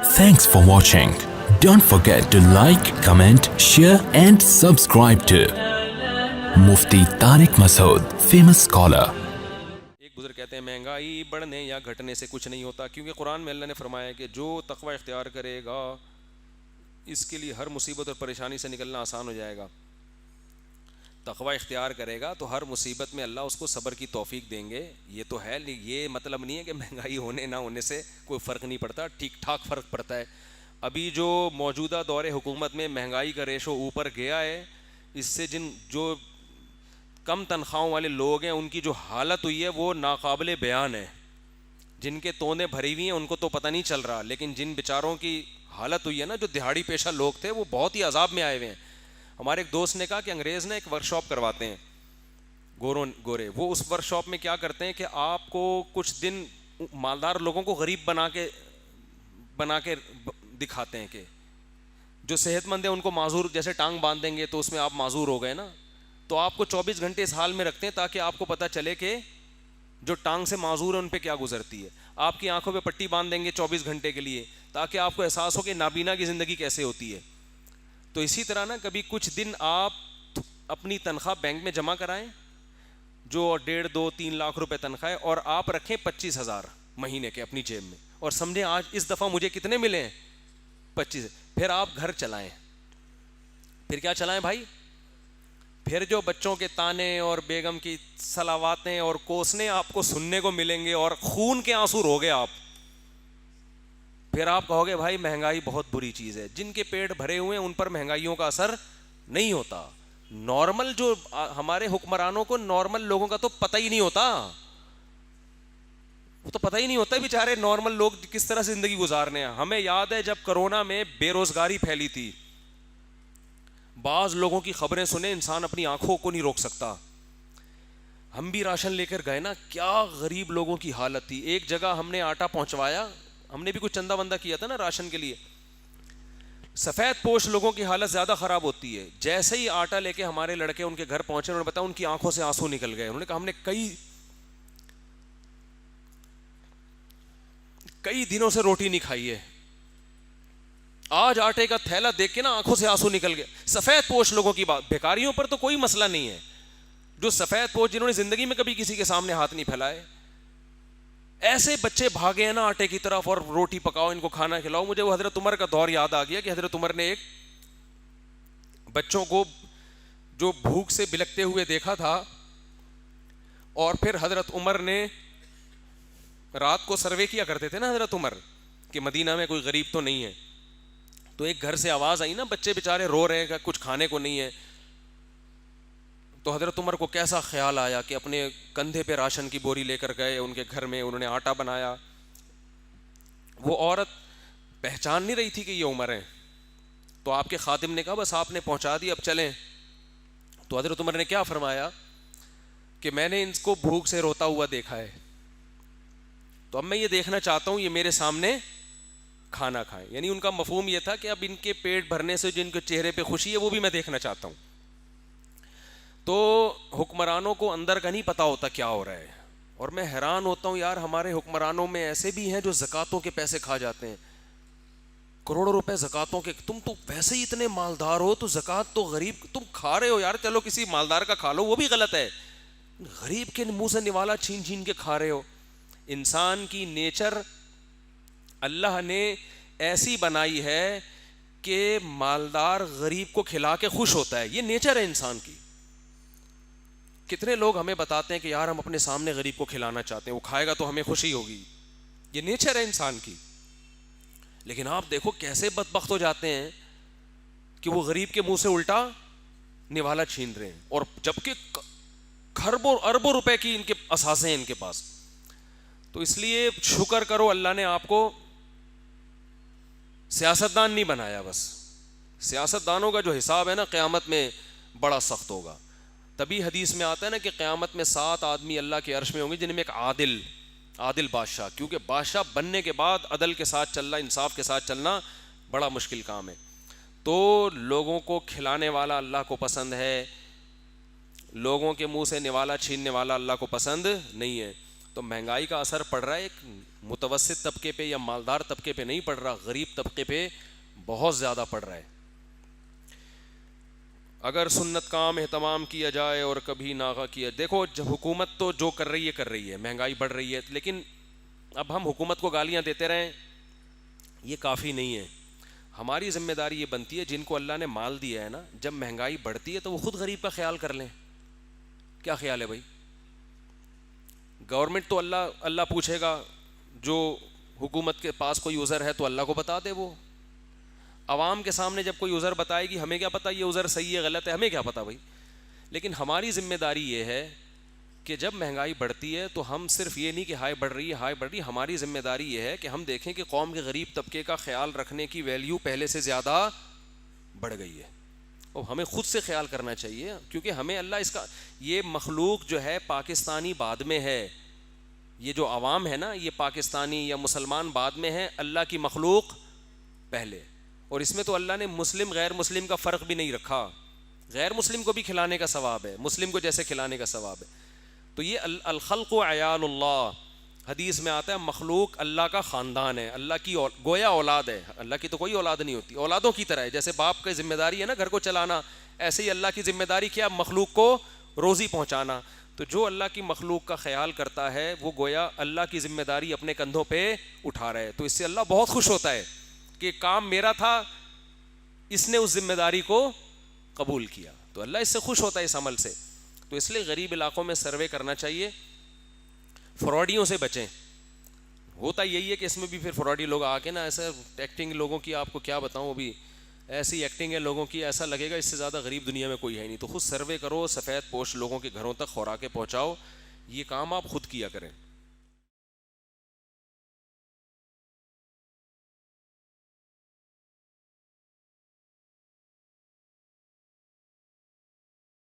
Thanks for watching. Don't forget to like, comment, share and subscribe to Mufti Tariq Masood, famous scholar. ایک بزرگ کہتے ہیں مہنگائی بڑھنے یا گھٹنے سے کچھ نہیں ہوتا، کیونکہ قرآن میں اللہ نے فرمایا کہ جو تقوی اختیار کرے گا اس کے لیے ہر مصیبت اور پریشانی سے نکلنا آسان ہو جائے گا. تقوی اختیار کرے گا تو ہر مصیبت میں اللہ اس کو صبر کی توفیق دیں گے. یہ تو ہے، یہ مطلب نہیں ہے کہ مہنگائی ہونے نہ ہونے سے کوئی فرق نہیں پڑتا، ٹھیک ٹھاک فرق پڑتا ہے. ابھی جو موجودہ دور حکومت میں مہنگائی کا ریشو اوپر گیا ہے، اس سے جو کم تنخواہوں والے لوگ ہیں ان کی جو حالت ہوئی ہے وہ ناقابل بیان ہے. جن کے تونے بھری ہوئی ہیں ان کو تو پتہ نہیں چل رہا، لیکن جن بیچاروں کی حالت ہوئی ہے نا، جو دہاڑی پیشہ لوگ تھے، وہ بہت ہی عذاب میں آئے ہوئے ہیں. ہمارے ایک دوست نے کہا کہ انگریز نے ایک ورک شاپ کرواتے ہیں گورے، وہ اس ورک شاپ میں کیا کرتے ہیں کہ آپ کو کچھ دن مالدار لوگوں کو غریب بنا کے دکھاتے ہیں کہ جو صحت مند ہیں ان کو معذور، جیسے ٹانگ باندھ دیں گے تو اس میں آپ معذور ہو گئے نا، تو آپ کو 24 گھنٹے اس حال میں رکھتے ہیں تاکہ آپ کو پتہ چلے کہ جو ٹانگ سے معذور ہیں ان پہ کیا گزرتی ہے. آپ کی آنکھوں پہ پٹی باندھ دیں گے 24 گھنٹے کے لیے تاکہ آپ کو احساس ہو کہ نابینا کی زندگی کیسے ہوتی ہے. تو اسی طرح نا کبھی کچھ دن آپ اپنی تنخواہ بینک میں جمع کرائیں جو 1.5 2 3 لاکھ روپے تنخواہ ہے، اور آپ رکھیں 25,000 مہینے کے اپنی جیب میں، اور سمجھیں آج اس دفعہ مجھے کتنے ملے ہیں 25. پھر آپ گھر چلائیں. پھر کیا چلائیں بھائی؟ پھر جو بچوں کے تانے اور بیگم کی صلواتیں اور کوسنے آپ کو سننے کو ملیں گے اور خون کے آنسو روگے آپ. پھر آپ کہو گے بھائی مہنگائی بہت بری چیز ہے. جن کے پیٹ بھرے ہوئے ہیں ان پر مہنگائیوں کا اثر نہیں ہوتا. نارمل جو ہمارے حکمرانوں کو نارمل لوگوں کا تو پتہ ہی نہیں ہوتا، وہ تو پتہ ہی نہیں ہوتا بیچارے نارمل لوگ کس طرح سے زندگی گزارنے ہیں. ہمیں یاد ہے جب کرونا میں بے روزگاری پھیلی تھی، بعض لوگوں کی خبریں سنے انسان اپنی آنکھوں کو نہیں روک سکتا. ہم بھی راشن لے کر گئے نا، کیا غریب لوگوں کی حالت تھی. ایک جگہ ہم نے آٹا پہنچوایا، ہم نے بھی کچھ چندہ بندہ کیا تھا نا راشن کے لیے. سفید پوش لوگوں کی حالت زیادہ خراب ہوتی ہے. جیسے ہی آٹا لے کے ہمارے لڑکے ان کے گھر پہنچے، انہوں نے بتایا ان کی آنکھوں سے آنسو نکل گئے. انہوں نے کہا ہم نے کئی دنوں سے روٹی نہیں کھائی ہے، آج آٹے کا تھیلا دیکھ کے نا آنکھوں سے آنسو نکل گئے. سفید پوش لوگوں کی بات، بھیکاریوں پر تو کوئی مسئلہ نہیں ہے، جو سفید پوش جنہوں نے زندگی میں کبھی کسی کے سامنے ہاتھ نہیں پھیلائے، ایسے بچے بھاگے ہیں نا آٹے کی طرف اور روٹی پکاؤ ان کو کھانا کھلاؤ. مجھے وہ حضرت عمر کا دور یاد آ گیا کہ حضرت عمر نے ایک بچوں کو جو بھوک سے بلکتے ہوئے دیکھا تھا، اور پھر حضرت عمر نے رات کو سروے کیا کرتے تھے نا حضرت عمر کہ مدینہ میں کوئی غریب تو نہیں ہے. تو ایک گھر سے آواز آئی نا، بچے بیچارے رو رہے ہیں کچھ کھانے کو نہیں ہے. تو حضرت عمر کو کیسا خیال آیا کہ اپنے کندھے پہ راشن کی بوری لے کر گئے ان کے گھر میں، انہوں نے آٹا بنایا. وہ عورت پہچان نہیں رہی تھی کہ یہ عمر ہے، تو آپ کے خادم نے کہا بس آپ نے پہنچا دی، اب چلیں. تو حضرت عمر نے کیا فرمایا کہ میں نے ان کو بھوک سے روتا ہوا دیکھا ہے، تو اب میں یہ دیکھنا چاہتا ہوں یہ میرے سامنے کھانا کھائیں. یعنی ان کا مفہوم یہ تھا کہ اب ان کے پیٹ بھرنے سے جن کے چہرے پہ خوشی ہے وہ بھی میں دیکھنا چاہتا ہوں. تو حکمرانوں کو اندر کا نہیں پتا ہوتا کیا ہو رہا ہے. اور میں حیران ہوتا ہوں یار، ہمارے حکمرانوں میں ایسے بھی ہیں جو زکاتوں کے پیسے کھا جاتے ہیں، کروڑوں روپے زکاتوں کے. تم تو ویسے ہی اتنے مالدار ہو تو زکات تو غریب تم کھا رہے ہو یار، چلو کسی مالدار کا کھا لو وہ بھی غلط ہے، غریب کے منہ سے نوالا چھین چھین کے کھا رہے ہو. انسان کی نیچر اللہ نے ایسی بنائی ہے کہ مالدار غریب کو کھلا کے خوش ہوتا ہے، یہ نیچر ہے انسان کی. کتنے لوگ ہمیں بتاتے ہیں کہ یار ہم اپنے سامنے غریب کو کھلانا چاہتے ہیں، وہ کھائے گا تو ہمیں خوشی ہوگی، یہ نیچر ہے انسان کی. لیکن آپ دیکھو کیسے بدبخت ہو جاتے ہیں کہ وہ غریب کے منہ سے الٹا نوالا چھین رہے ہیں، اور جبکہ خربوں اربوں روپے کی ان کے اثاثے ہیں ان کے پاس. تو اس لیے شکر کرو اللہ نے آپ کو سیاستدان نہیں بنایا. بس سیاستدانوں کا جو حساب ہے نا قیامت میں بڑا سخت ہوگا. تبھی حدیث میں آتا ہے نا کہ قیامت میں 7 آدمی اللہ کے عرش میں ہوں گے جن میں ایک عادل بادشاہ، کیونکہ بادشاہ بننے کے بعد عدل کے ساتھ چلنا، انصاف کے ساتھ چلنا بڑا مشکل کام ہے. تو لوگوں کو کھلانے والا اللہ کو پسند ہے، لوگوں کے منہ سے نوالا چھیننے والا اللہ کو پسند نہیں ہے. تو مہنگائی کا اثر پڑ رہا ہے ایک متوسط طبقے پہ یا مالدار طبقے پہ نہیں پڑ رہا, غریب طبقے پہ بہت زیادہ پڑ رہا ہے. اگر سنت کام اہتمام کیا جائے اور کبھی ناغہ کیا, دیکھو جب حکومت تو جو کر رہی ہے, مہنگائی بڑھ رہی ہے, لیکن اب ہم حکومت کو گالیاں دیتے رہیں یہ کافی نہیں ہے. ہماری ذمہ داری یہ بنتی ہے, جن کو اللہ نے مال دیا ہے نا, جب مہنگائی بڑھتی ہے تو وہ خود غریب کا خیال کر لیں. کیا خیال ہے بھائی؟ گورنمنٹ تو اللہ پوچھے گا, جو حکومت کے پاس کوئی عذر ہے تو اللہ کو بتا دے. وہ عوام کے سامنے جب کوئی عذر بتائے گی, ہمیں کیا پتہ یہ عذر صحیح ہے غلط ہے, ہمیں کیا پتہ بھائی. لیکن ہماری ذمہ داری یہ ہے کہ جب مہنگائی بڑھتی ہے تو ہم صرف یہ نہیں کہ ہائی بڑھ رہی ہے, ہماری ذمہ داری یہ ہے کہ ہم دیکھیں کہ قوم کے غریب طبقے کا خیال رکھنے کی ویلیو پہلے سے زیادہ بڑھ گئی ہے. اور ہمیں خود سے خیال کرنا چاہیے, کیونکہ ہمیں اللہ اس کا, یہ مخلوق جو ہے پاکستانی بعد میں ہے, یہ جو عوام ہے نا یہ پاکستانی یا مسلمان بعد میں ہے, اللہ کی مخلوق پہلے. اور اس میں تو اللہ نے مسلم غیر مسلم کا فرق بھی نہیں رکھا, غیر مسلم کو بھی کھلانے کا ثواب ہے, مسلم کو جیسے کھلانے کا ثواب ہے. تو یہ الخلق عیال اللہ, حدیث میں آتا ہے مخلوق اللہ کا خاندان ہے, اللہ کی گویا اولاد ہے. اللہ کی تو کوئی اولاد نہیں ہوتی, اولادوں کی طرح ہے. جیسے باپ کی ذمہ داری ہے نا گھر کو چلانا, ایسے ہی اللہ کی ذمہ داری کیا, مخلوق کو روزی پہنچانا. تو جو اللہ کی مخلوق کا خیال کرتا ہے وہ گویا اللہ کی ذمہ داری اپنے کندھوں پہ اٹھا رہا ہے. تو اس سے اللہ بہت خوش ہوتا ہے کہ کام میرا تھا, اس نے اس ذمہ داری کو قبول کیا, تو اللہ اس سے خوش ہوتا ہے اس عمل سے. تو اس لیے غریب علاقوں میں سروے کرنا چاہیے, فراڈیوں سے بچیں. ہوتا یہی ہے کہ اس میں بھی پھر فراڈی لوگ آ کے نا ایسا ایکٹنگ لوگوں کی, آپ کو کیا بتاؤں, ابھی ایسی ایکٹنگ ہے لوگوں کی, ایسا لگے گا اس سے زیادہ غریب دنیا میں کوئی ہے نہیں. تو خود سروے کرو, سفید پوش لوگوں کے گھروں تک خوراکیں پہنچاؤ, یہ کام آپ خود کیا کریں.